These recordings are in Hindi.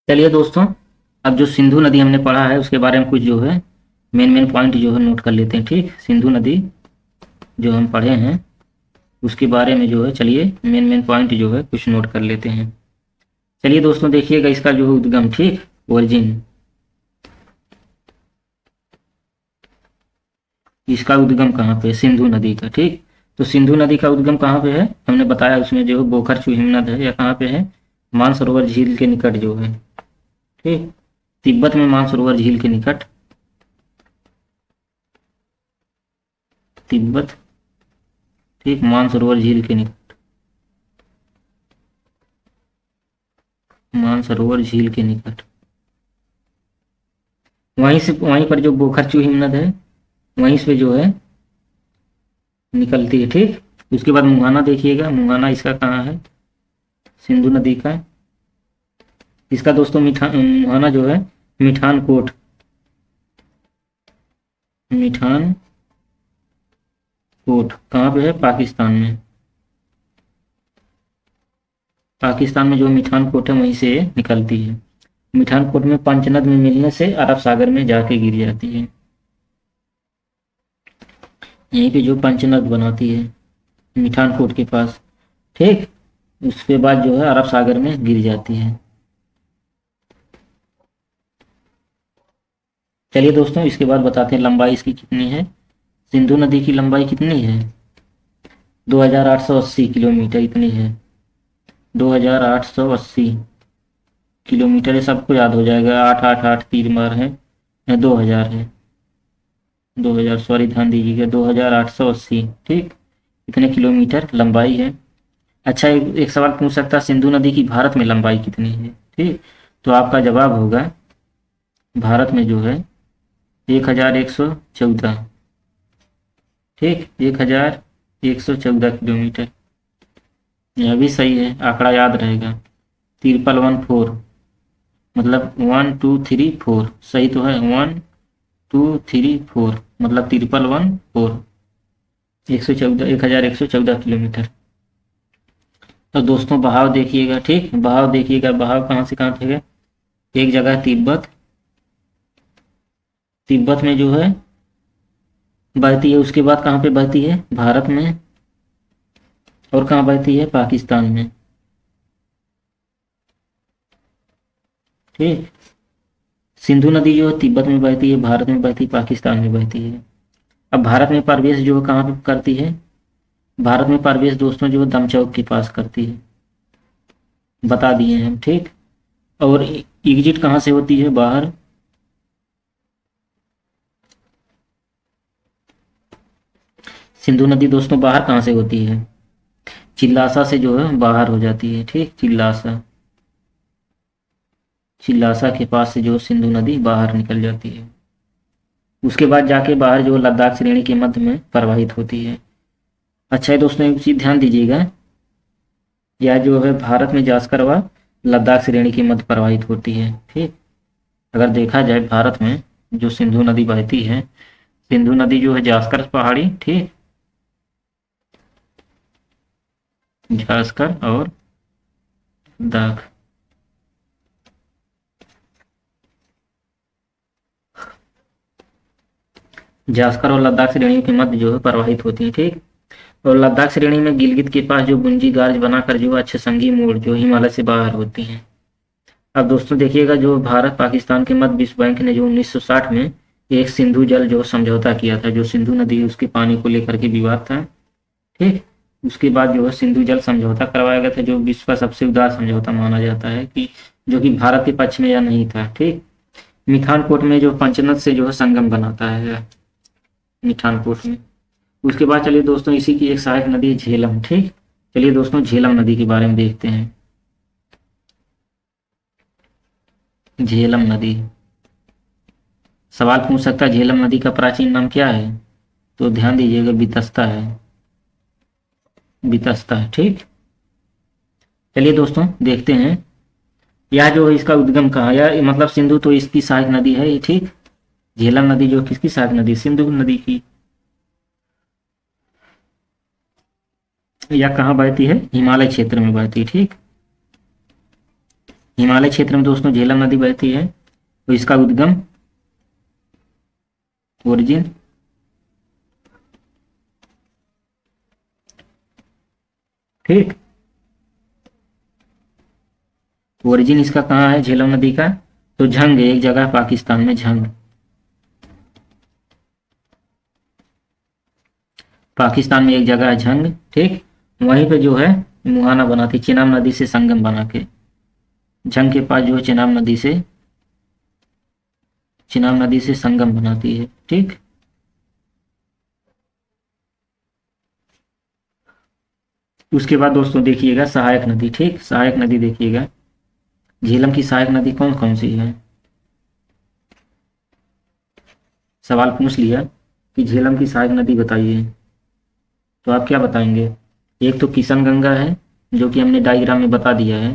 चलिए दोस्तों, अब जो सिंधु नदी हमने पढ़ा है उसके बारे में कुछ जो है मेन मेन पॉइंट जो है नोट कर लेते हैं। ठीक, सिंधु नदी जो हम पढ़े हैं उसके बारे में जो है चलिए मेन मेन पॉइंट जो है कुछ नोट कर लेते हैं। चलिए दोस्तों, देखिएगा इसका जो है उद्गम, ठीक, ओरिजिन, इसका उद्गम कहाँ पे है, सिंधु नदी का। ठीक, तो सिंधु नदी का उद्गम कहाँ पे है हमने बताया, उसमें जो है बोखर हिमनद है या कहाँ पे है, मानसरोवर झील के निकट जो है। ठीक, तिब्बत में मानसरोवर झील के निकट, तिब्बत, ठीक, मानसरोवर झील के निकट, मानसरोवर झील के निकट, वहीं पर जो बोखरचू हिमनद है वहीं से जो है निकलती है। ठीक, उसके बाद मुहाना देखिएगा, मुहाना इसका कहाँ है, सिंधु नदी का। इसका दोस्तों मुहाना जो है मिठान कोट, मिठान कोट कहाँ पे है, पाकिस्तान में। पाकिस्तान में जो मिठान कोट है वहीं से निकलती है। मिठान कोट में पंचनद में मिलने से अरब सागर में जाके गिर जाती है। यहीं पे जो पंचनद बनाती है मिठान कोट के पास। ठीक, उसके बाद जो है अरब सागर में गिर जाती है। चलिए दोस्तों, इसके बाद बताते हैं लंबाई इसकी कितनी है। सिंधु नदी की लंबाई कितनी है, 2880 किलोमीटर इतनी है। 2880 किलोमीटर, ये सबको याद हो जाएगा। 888 तीन बार है, 2000 है, 2000, सॉरी ध्यान दीजिएगा, 2880। ठीक, इतने किलोमीटर लंबाई है। अच्छा, एक सवाल पूछ सकता है, सिंधु नदी की भारत में लंबाई कितनी है। ठीक, तो आपका जवाब होगा भारत में जो है 1114। ठीक, 1114 किलोमीटर। यह भी सही है, आंकड़ा याद रहेगा। 1314, मतलब 1234, सही तो है, 1234 मतलब 1314, 114, 1114 किलोमीटर। तो दोस्तों बहाव देखिएगा, ठीक, बहाव देखिएगा, बहाव कहाँ से कहाँ थे। एक जगह तिब्बत, तिब्बत में जो है बहती है, उसके बाद कहाँ पे बहती है, भारत में, और कहाँ बहती है, पाकिस्तान में। ठीक, सिंधु नदी जो है तिब्बत में बहती है, भारत में बहती है, पाकिस्तान में बहती है। अब भारत में प्रवेश जो है कहाँ पे करती है, भारत में प्रवेश दोस्तों जो है दमचौक के पास करती है, बता दिए हैं हम। ठीक, और एग्जिट कहाँ से होती है, बाहर, सिंधु नदी दोस्तों बाहर कहाँ से होती है, चिल्लासा से जो है बाहर हो जाती है। ठीक, चिल्लासा, चिल्लासा के पास से जो सिंधु नदी बाहर निकल जाती है। उसके बाद जाके बाहर जो लद्दाख श्रेणी के मध्य में प्रवाहित होती है। अच्छा है दोस्तों, एक चीज ध्यान दीजिएगा, यह जो है भारत में जास्कर व लद्दाख श्रेणी के मध्य प्रवाहित होती है। ठीक, अगर देखा जाए भारत में जो सिंधु नदी बहती है, सिंधु नदी जो है जास्कर पहाड़ी, ठीक, जास्कर और लद्दाख, जास्कर और लद्दाख श्रेणी के मध्य जो है प्रवाहित होती है। ठीक, और लद्दाख श्रेणी में गिलगित के पास जो गुंजी गार्ज बनाकर जो अच्छे संगी मोड़ जो हिमालय से बाहर होती हैं। अब दोस्तों देखिएगा, जो भारत पाकिस्तान के मध्य विश्व बैंक ने जो 1960 में एक सिंधु जल जो समझौता किया था, जो सिंधु नदी है उसके पानी को लेकर के विवाद था। ठीक, उसके बाद जो है सिंधु जल समझौता करवाया गया था, जो विश्व का सबसे उदार समझौता माना जाता है, कि जो कि भारत के पक्ष में या नहीं था। ठीक, मिठानकोट में जो पंचनद से जो है संगम बनाता है, मिठानकोट में। उसके बाद चलिए दोस्तों, इसी की एक सहायक नदी है झेलम। ठीक, चलिए दोस्तों झेलम नदी के बारे में देखते हैं। झेलम नदी, सवाल पूछ सकता है झेलम नदी का प्राचीन नाम क्या है, तो ध्यान दीजिएगा, बितस्ता है, बितस्ता है। ठीक, चलिए दोस्तों देखते हैं, यह जो है इसका उद्गम कहाँ, यह मतलब सिंधु तो इसकी सहायक नदी है ये। ठीक, झेलम नदी जो किसकी सहायक नदी, सिंधु नदी की। यह कहाँ बहती है, हिमालय क्षेत्र में बहती है। ठीक, हिमालय क्षेत्र में दोस्तों झेलम नदी बहती है, तो इसका उद्गम ओरिजिन ठीक, ओरिजिन इसका कहाँ है झेलम नदी का, तो झंग एक जगह पाकिस्तान में, झंग पाकिस्तान में एक जगह है झंग ठीक। वहीं पे जो है मुहाना बनाती, चेनाब नदी से संगम बना के, झंग के पास जो है चेनाब नदी से संगम बनाती है ठीक। उसके बाद दोस्तों देखिएगा सहायक नदी ठीक, सहायक नदी देखिएगा, झेलम की सहायक नदी कौन कौन सी है, सवाल पूछ लिया कि झेलम की सहायक नदी बताइए, तो आप क्या बताएंगे। एक तो किशन गंगा है, जो कि हमने डायग्राम में बता दिया है,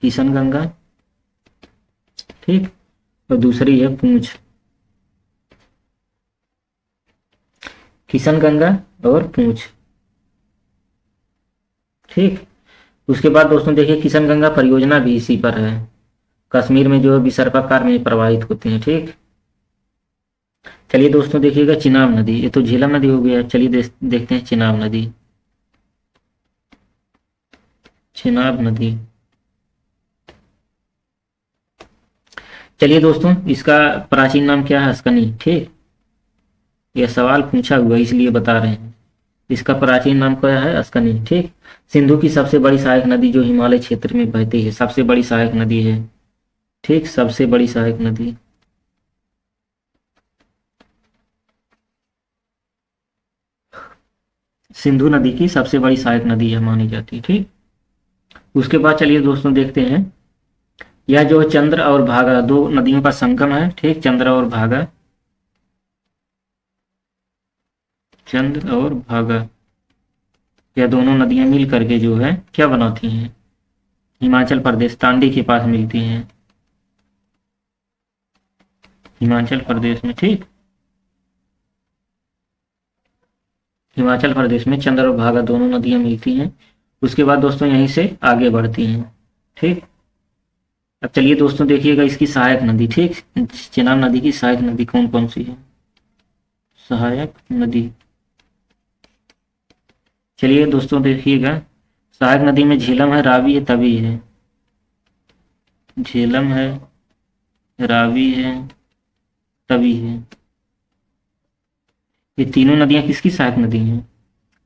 किशन गंगा ठीक, और दूसरी है पूंछ, किशन गंगा और पूंछ ठीक। उसके बाद दोस्तों देखिए किशन गंगा परियोजना भी इसी पर है, कश्मीर में जो है विसर्पाकार में प्रवाहित होते हैं ठीक। चलिए दोस्तों देखिएगा चिनाब नदी, ये तो झेलम नदी हो गया, चलिए देखते हैं चिनाब नदी, चिनाब नदी। चलिए दोस्तों इसका प्राचीन नाम क्या है, हस्कनी ठीक, यह सवाल पूछा हुआ इसलिए बता रहे हैं, इसका प्राचीन नाम क्या है, अस्कनी ठीक। सिंधु की सबसे बड़ी सहायक नदी जो हिमालय क्षेत्र में बहती है, सबसे बड़ी सहायक नदी है ठीक, सबसे बड़ी सहायक नदी सिंधु नदी की सबसे बड़ी सहायक नदी है मानी जाती है ठीक। उसके बाद चलिए दोस्तों देखते हैं, यह जो चंद्र और भागा दो नदियों का संगम है ठीक, चंद्र और भागा, चंद्र और भागा, यह दोनों नदियां मिल करके जो है क्या बनाती हैं, हिमाचल प्रदेश तांडी के पास मिलती हैं, हिमाचल प्रदेश में ठीक, हिमाचल प्रदेश में चंद्र और भागा दोनों नदियां मिलती हैं। उसके बाद दोस्तों यहीं से आगे बढ़ती हैं ठीक। अब चलिए दोस्तों देखिएगा इसकी सहायक नदी ठीक, चेनाब नदी की सहायक नदी कौन कौन सी है, सहायक नदी। चलिए दोस्तों देखिएगा सहायक नदी में झेलम है, रावी है, तवी है, झेलम है, रावी है, तवी है, ये तीनों नदियां किसकी सहायक नदी हैं,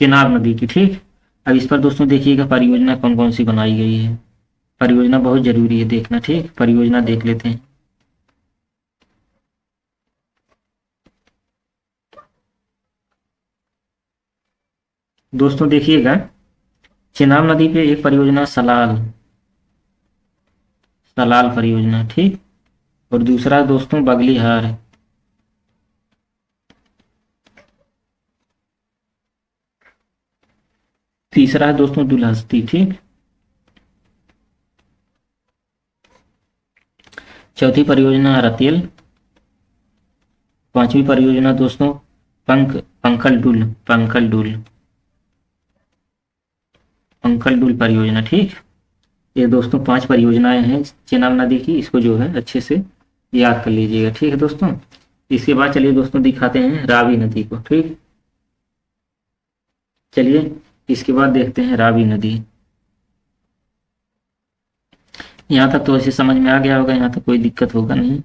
चेनाब नदी की ठीक। अब इस पर दोस्तों देखिएगा परियोजना कौन कौन सी बनाई गई है, परियोजना बहुत जरूरी है देखना ठीक, परियोजना देख लेते हैं। दोस्तों देखिएगा चेनाब नदी पे एक परियोजना सलाल, सलाल परियोजना ठीक, और दूसरा दोस्तों बगलीहार है, तीसरा है दोस्तों दुलहस्ती ठीक, चौथी परियोजना रतेल, पांचवी परियोजना दोस्तों पंखल डुल परियोजना ठीक। ये दोस्तों 5 परियोजनाएं हैं चेनाब नदी की, इसको जो है अच्छे से याद कर लीजिएगा ठीक है दोस्तों। इसके बाद चलिए दोस्तों दिखाते हैं रावी नदी को ठीक, चलिए इसके बाद देखते हैं रावी नदी। यहाँ तक तो ऐसे समझ में आ गया होगा, यहाँ तक कोई दिक्कत होगा नहीं।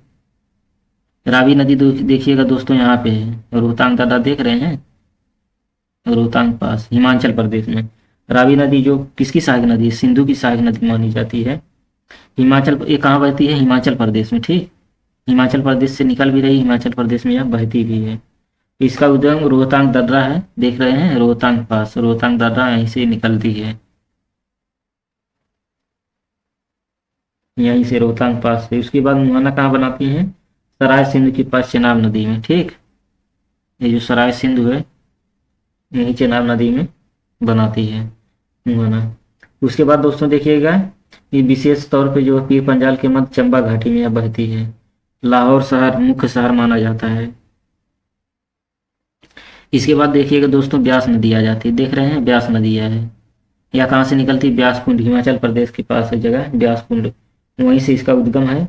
रावी नदी देखिएगा दोस्तों यहाँ पे है, रोहतांग दादा देख रहे हैं, रोहतांग पास हिमाचल प्रदेश में। रावी नदी जो किसकी सहायक नदी है, सिंधु की सहायक नदी मानी जाती है। हिमाचल, ये कहाँ बहती है, हिमाचल प्रदेश में ठीक, हिमाचल प्रदेश से निकल भी रही, हिमाचल प्रदेश में यह बहती भी है। इसका उद्गम रोहतांग दर्रा है, देख रहे हैं रोहतांग पास, रोहतांग दर्रा यहीं से निकलती है, यहीं से रोहतांग पास से। उसके बाद मुहाना कहाँ बनाती है, सराय सिंधु के पास चेनाब नदी में ठीक, ये जो सराय सिंधु है यही चेनाब नदी में बनाती है मुहाना। उसके बाद दोस्तों देखिएगा ये विशेष तौर पे जो पीर पंजाल के मध्य चंबा घाटी में यह बहती है, लाहौर शहर मुख्य शहर माना जाता है। इसके बाद देखिएगा दोस्तों ब्यास नदी आ जाती है, देख रहे हैं ब्यास नदी है, यह कहाँ से निकलती है, ब्यास कुंड, हिमाचल प्रदेश के पास है जगह ब्यास कुंड, वहीं से इसका उद्गम है।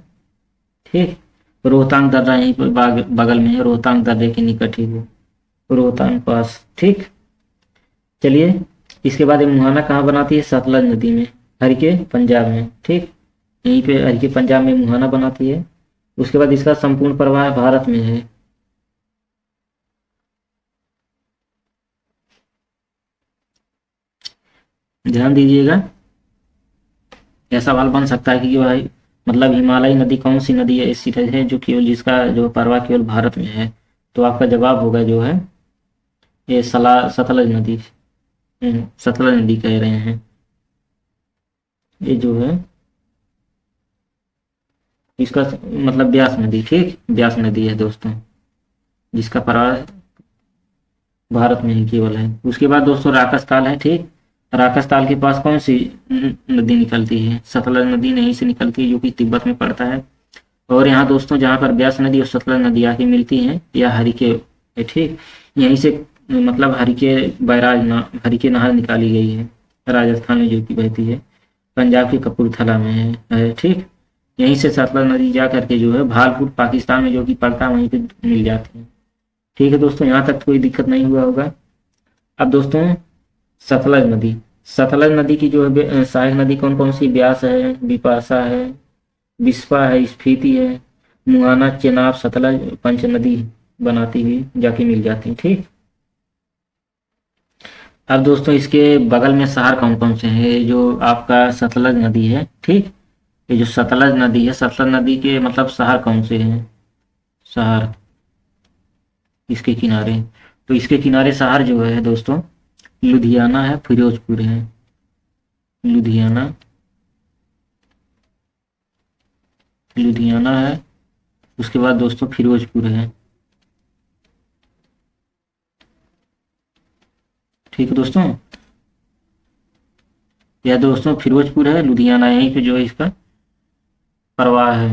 ठीक, रोहतांग दर्रा यहीं पर बगल में है, रोहतांग दर्रे के निकट ही वो रोहतांग पास। ठीक, चलिए इसके बाद ये मुहाना कहाँ बनाती है? सतलज नदी में, हरिके पंजाब में। ठीक, यहीं पे हरिके पंजाब में मुहाना बनाती है। उसके बाद इसका संपूर्ण प्रवाह भारत में है। ध्यान दीजिएगा, यह सवाल बन सकता है कि भाई मतलब हिमालयी नदी कौन सी नदी है ऐसी है जो केवल जिसका जो प्रवाह केवल भारत में है? तो आपका जवाब होगा जो है ये सतलज नदी। सतलज नदी कह रहे हैं ये जो है इसका मतलब ब्यास नदी। ठीक, ब्यास नदी है दोस्तों, जिसका प्रवाह भारत में ही केवल है। उसके बाद दोस्तों राकसताल है। ठीक, राकसताल के पास कौन सी नदी निकलती है? सतलज नदी यहीं से निकलती है जो कि तिब्बत में पड़ता है। और यहाँ दोस्तों जहाँ पर ब्यास नदी और सतलज नदी आके मिलती हैं या हरिके है। ठीक, यहीं से मतलब हरिके नहर निकाली गई है, राजस्थान में जो कि बहती है, पंजाब के कपूरथला में है। ठीक, यहीं से सतलज नदी जा करके जो है भालपुर पाकिस्तान में जो कि पड़ता है वहीं पे मिल जाती है। ठीक है दोस्तों, यहाँ तक कोई दिक्कत नहीं हुआ होगा। अब दोस्तों सतलज नदी, सतलज नदी की जो है सहायक नदी कौन कौन सी? ब्यास है, बिपाशा है, बिस्वा है, स्फीति है, मुहाना, चेनाब, सतलज पंच नदी बनाती हुई जाके मिल जाती है। ठीक, अब दोस्तों इसके बगल में शहर कौन कौन से हैं? ये जो आपका सतलज नदी है। ठीक, ये जो सतलज नदी है, सतलज नदी के मतलब शहर कौन से हैं? शहर इसके किनारे, तो इसके किनारे शहर जो है दोस्तों लुधियाना है, फिरोजपुर है। लुधियाना, लुधियाना है, उसके बाद दोस्तों फिरोजपुर है। ठीक है दोस्तों, यह दोस्तों फिरोजपुर है, लुधियाना, यहीं पे जो है इसका प्रवाह है,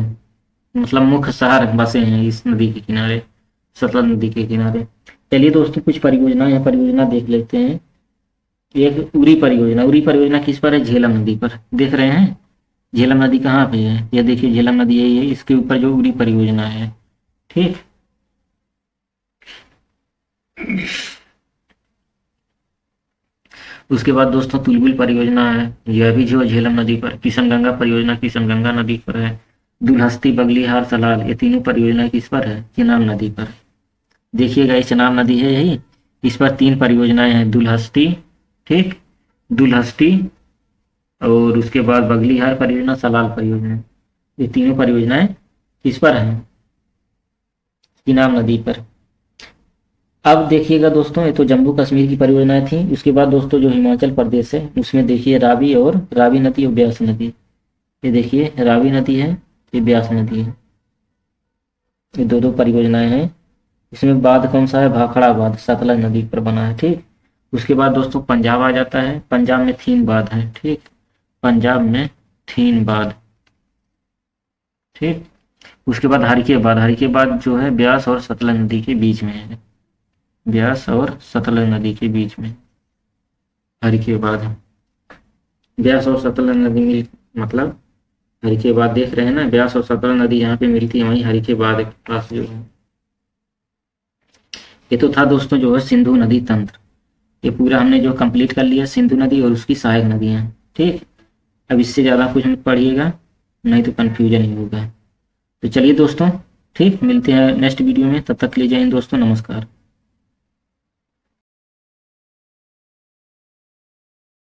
मतलब मुख्य शहर बसे हैं इस नदी के किनारे, सतलज नदी के किनारे। चलिए दोस्तों कुछ परियोजना या परियोजना देख लेते हैं। एक उरी परियोजना, उरी परियोजना किस पर है? झेलम नदी पर। देख रहे हैं झेलम नदी कहाँ पे है? ये देखिए झेलम नदी यही है, इसके ऊपर जो उरी परियोजना है। ठीक, उसके बाद दोस्तों तुलबुल परियोजना है, यह भी जो है झेलम नदी पर। किशनगंगा परियोजना किशनगंगा नदी पर है। दुलहस्ती, बगलीहार, सलाल, ये तीनों परियोजना किस पर है? चेनाब नदी पर। देखिएगा ये चेनाब नदी है यही, इस पर 3 परियोजनाएं हैं, दुलहस्ती, ठीक, दुलहस्ती और उसके बाद बगलीहार परियोजना, सलाल परियोजना, ये तीनों परियोजनाएं किस पर हैं? चेनाब नदी पर। अब देखिएगा दोस्तों ये तो जम्मू कश्मीर की परियोजनाएं थी। उसके बाद दोस्तों जो हिमाचल प्रदेश है उसमें देखिए रावी नदी और ब्यास नदी। ये देखिए रावी नदी है, ये ब्यास नदी है, ये दो दो परियोजनाएं हैं। इसमें बांध कौन सा है? भाखड़ा बांध, सतलज नदी पर बना है। ठीक, उसके बाद दोस्तों पंजाब आ जाता है, पंजाब में 3 बांध है। ठीक, पंजाब में 3 बांध। ठीक, उसके बाद हरिके बांध जो है ब्यास और सतलज नदी के बीच में है, ब्यास और सतलज नदी के बीच में हरिके बांध। ब्यास और सतलज नदी मिल मतलब हरिके बांध देख रहे हैं ना, ब्यास और सतलज नदी यहाँ पे मिलती है, वहीं हरिके बांध के पास जो है। ये तो था दोस्तों जो है सिंधु नदी तंत्र, ये पूरा हमने जो कंप्लीट कर लिया सिंधु नदी और उसकी सहायक नदियाँ। ठीक, अब इससे ज़्यादा कुछ मत पढ़िएगा नहीं तो कन्फ्यूजन ही होगा। तो चलिए दोस्तों, ठीक, मिलते हैं नेक्स्ट वीडियो में, तब तक के लिए जय हिंद दोस्तों, नमस्कार।